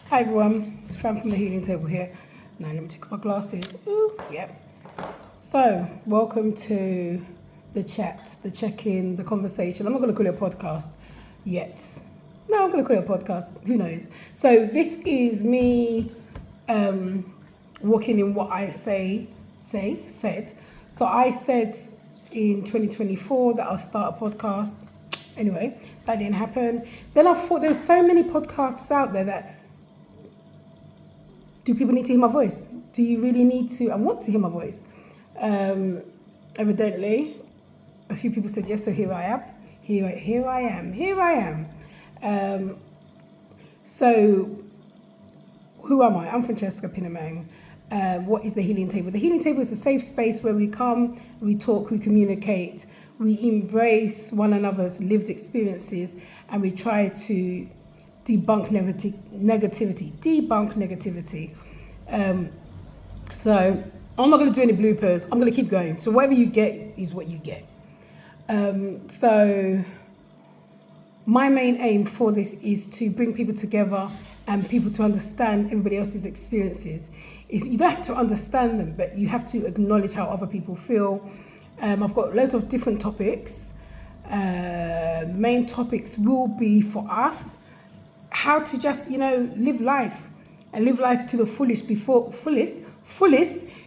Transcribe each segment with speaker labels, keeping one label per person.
Speaker 1: Hi everyone, it's Fran from the Healing Table here. Now let me take off my glasses. Ooh, yep. So, welcome to the chat, the check-in, the conversation. I'm not going to call it a podcast yet. No, I'm going to call it a podcast. Who knows? So this is me walking in what I said. So I said in 2024 that I'll start a podcast. Anyway, that didn't happen. Then I thought there's so many podcasts out there that do people need to hear my voice? Do you really need to? I want to hear my voice. Evidently, a few people said yes, so here I am. Here I am. So, who am I? I'm Francesca Pinamang. What is the Healing Table? The Healing Table is a safe space where we come, we talk, we communicate, we embrace one another's lived experiences, and we try to debunk negativity. So I'm not going to do any bloopers. I'm going to keep going. So whatever you get is what you get. So my main aim for this is to bring people together and people to understand everybody else's experiences. You don't have to understand them, but you have to acknowledge how other people feel. I've got loads of different topics. Main topics will be for us how to just, live life and live life to the fullest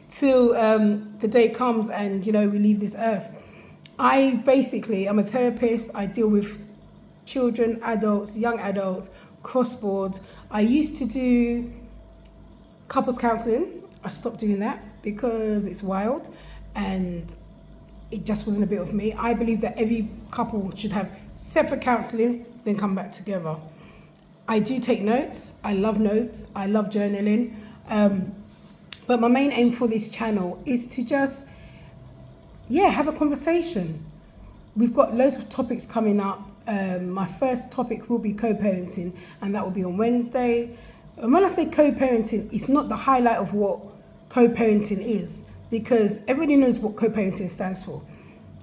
Speaker 1: till the day comes and, we leave this earth. I'm a therapist. I deal with children, adults, young adults, cross-board. I used to do couples counselling. I stopped doing that because it's wild and it just wasn't a bit of me. I believe that every couple should have separate counselling, then come back together. I do take notes. I love notes. I love journaling. But my main aim for this channel is to just, have a conversation. We've got loads of topics coming up. My first topic will be co-parenting, and that will be on Wednesday. And when I say co-parenting, it's not the highlight of what co-parenting is, because everybody knows what co-parenting stands for.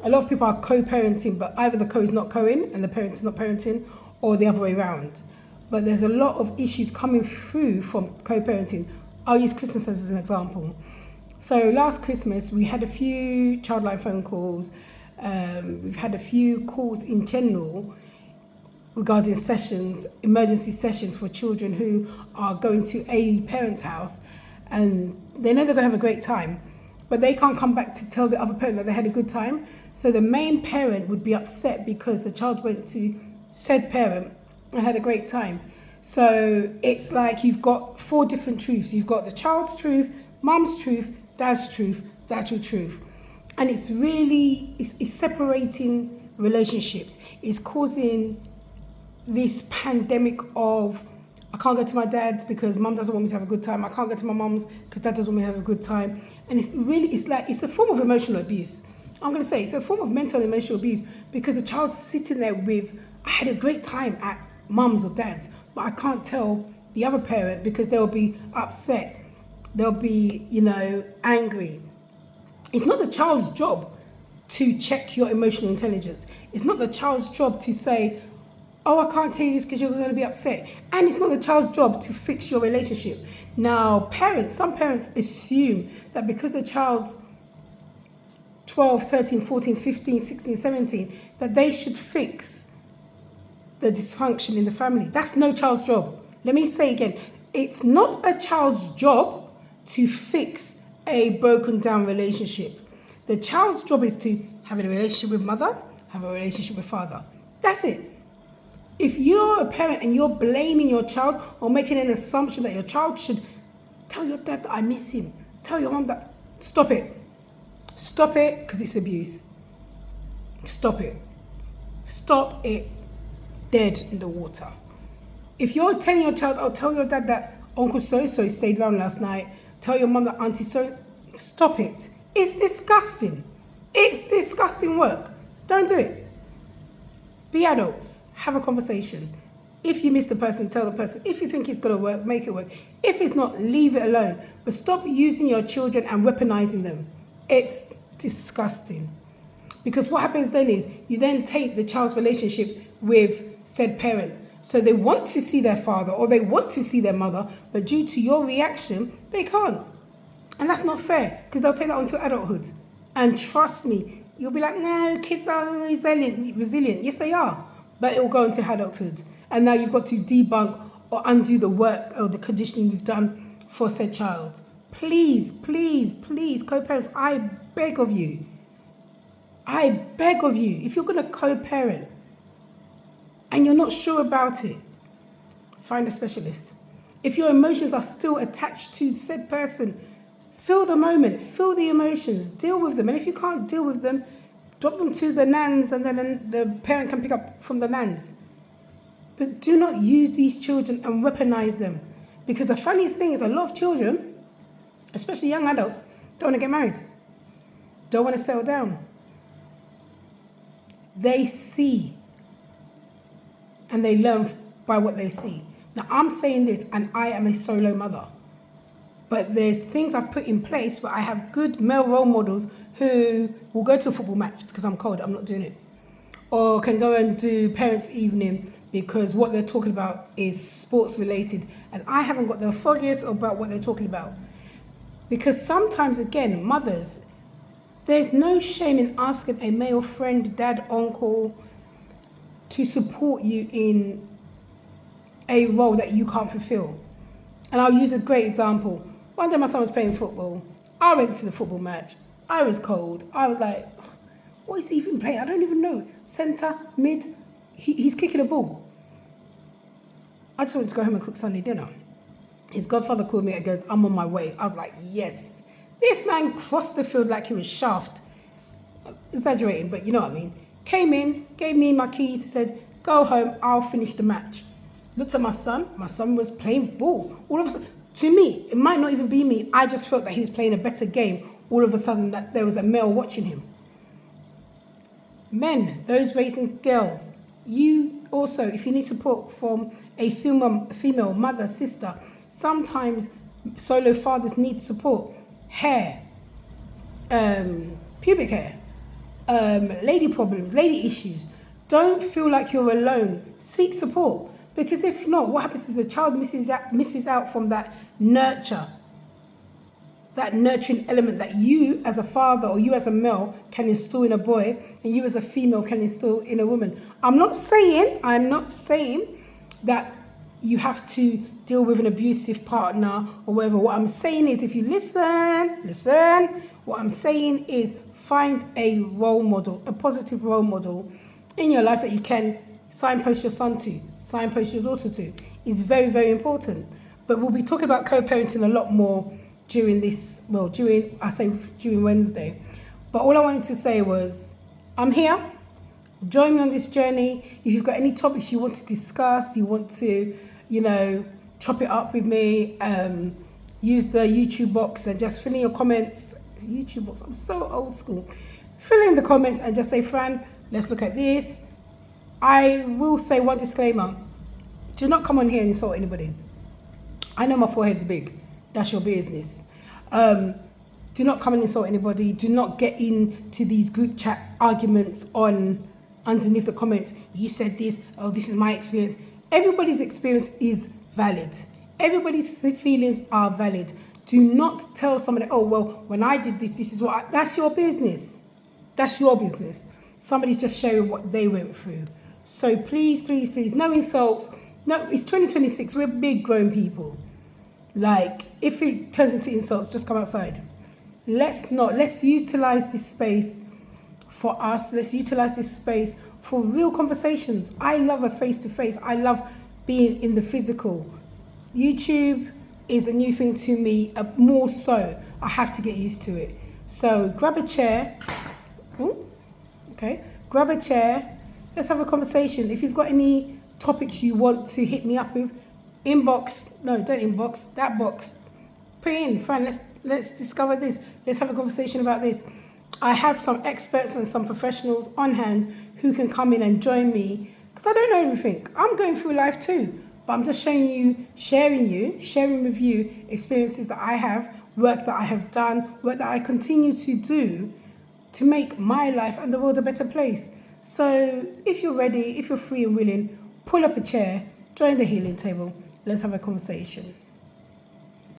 Speaker 1: A lot of people are co-parenting, but either the co is not co-ing and the parent is not parenting, or the other way around. But there's a lot of issues coming through from co-parenting. I'll use Christmas as an example. So last Christmas, we had a few childline phone calls. We've had a few calls in general regarding emergency sessions for children who are going to a parent's house, and they know they're going to have a great time, but they can't come back to tell the other parent that they had a good time. So the main parent would be upset because the child went to said parent and had a great time. So it's like you've got four different truths. You've got the child's truth, mum's truth, dad's truth, the actual truth. And it's really, it's separating relationships. It's causing this pandemic of, I can't go to my dad's because mum doesn't want me to have a good time. I can't go to my mum's because dad doesn't want me to have a good time. And it's a form of emotional abuse. I'm going to say it's a form of mental and emotional abuse because the child's sitting there with, I had a great time at mum's or dad's, but I can't tell the other parent because they'll be upset. They'll be, angry. It's not the child's job to check your emotional intelligence. It's not the child's job to say, oh, I can't tell you this because you're going to be upset. And it's not the child's job to fix your relationship. Now, some parents assume that because the child's 12, 13, 14, 15, 16, 17, that they should fix the dysfunction in the family. That's no child's job. Let me say again, it's not a child's job to fix a broken down relationship. The child's job is to have a relationship with mother, have a relationship with father. That's it. If you're a parent and you're blaming your child or making an assumption that your child should tell your dad that I miss him, tell your mom that, stop it. Stop it, because it's abuse. Stop it. Stop it dead in the water. If you're telling your child, oh, tell your dad that Uncle So-so stayed around last night, tell your mom that Auntie So, stop it. It's disgusting. It's disgusting work. Don't do it. Be adults. Have a conversation. If you miss the person, tell the person. If you think it's going to work, make it work. If it's not, leave it alone. But stop using your children and weaponizing them. It's disgusting. Because what happens then is you then take the child's relationship with said parent. So they want to see their father or they want to see their mother, but due to your reaction, they can't. And that's not fair, because they'll take that on to adulthood. And trust me, you'll be like, no, kids are resilient. Yes, they are. But it will go into adulthood. And now you've got to debunk or undo the work or the conditioning you've done for said child. Please, please, please, co-parents, I beg of you. I beg of you, if you're going to co-parent and you're not sure about it, find a specialist. If your emotions are still attached to said person, feel the moment, feel the emotions, deal with them. And if you can't deal with them, drop them to the nans, and then the parent can pick up from the nans. But do not use these children and weaponize them. Because the funniest thing is a lot of children, especially young adults, don't want to get married. Don't want to settle down. They see and they learn by what they see. Now, I'm saying this and I am a solo mother. But there's things I've put in place where I have good male role models who will go to a football match because I'm cold, I'm not doing it. Or can go and do parents' evening because what they're talking about is sports related. And I haven't got the foggiest about what they're talking about. Because sometimes, again, mothers, there's no shame in asking a male friend, dad, uncle, to support you in a role that you can't fulfill. And I'll use a great example. One day my son was playing football. I went to the football match. I was cold. I was like, what is he even playing? I don't even know. Centre, mid, he's kicking a ball. I just wanted to go home and cook Sunday dinner. His godfather called me and goes, I'm on my way. I was like, yes. This man crossed the field like he was Shaft. Exaggerating, but you know what I mean. Came in, gave me my keys, said, go home, I'll finish the match. Looked at my son was playing ball. All of a sudden, to me, it might not even be me, I just felt that he was playing a better game. All of a sudden, that there was a male watching him. Men, those raising girls, you also, if you need support from a female mother, sister, sometimes solo fathers need support. Hair, pubic hair, lady problems, lady issues. Don't feel like you're alone. Seek support. Because if not, what happens is the child misses out from that nurture, that nurturing element that you as a father or you as a male can instill in a boy and you as a female can instill in a woman. I'm not saying that you have to deal with an abusive partner or whatever. What I'm saying is if you listen, what I'm saying is find a role model, a positive role model in your life that you can signpost your son to, signpost your daughter to. Is very, very important. But we'll be talking about co-parenting a lot more during Wednesday. But all I wanted to say was, I'm here. Join me on this journey. If you've got any topics you want to discuss, you want to, chop it up with me, use the YouTube box and just fill in your comments. YouTube box, I'm so old school. Fill in the comments and just say, Fran, let's look at this. I will say one disclaimer. Do not come on here and insult anybody. I know my forehead's big. That's your business. Do not come and insult anybody. Do not get into these group chat arguments underneath the comments. You said this. Oh, this is my experience. Everybody's experience is valid. Everybody's feelings are valid. Do not tell somebody, oh, well, when I did this, this is what that's your business. That's your business. Somebody's just sharing what they went through. So please, please, please, no insults. No, it's 2026. We're big grown people. Like, if it turns into insults, just come outside. Let's utilize this space for us. Let's utilize this space for real conversations. I love a face-to-face. I love being in the physical. YouTube is a new thing to me, more so. I have to get used to it. So grab a chair. Grab a chair. Let's have a conversation. If you've got any topics you want to hit me up with, don't inbox, that box. Put in, Fran, let's discover this. Let's have a conversation about this. I have some experts and some professionals on hand who can come in and join me because I don't know everything. I'm going through life too, but I'm just sharing with you experiences that I have, work that I have done, work that I continue to do to make my life and the world a better place. So if you're ready, if you're free and willing, pull up a chair join the healing table. Let's have a conversation.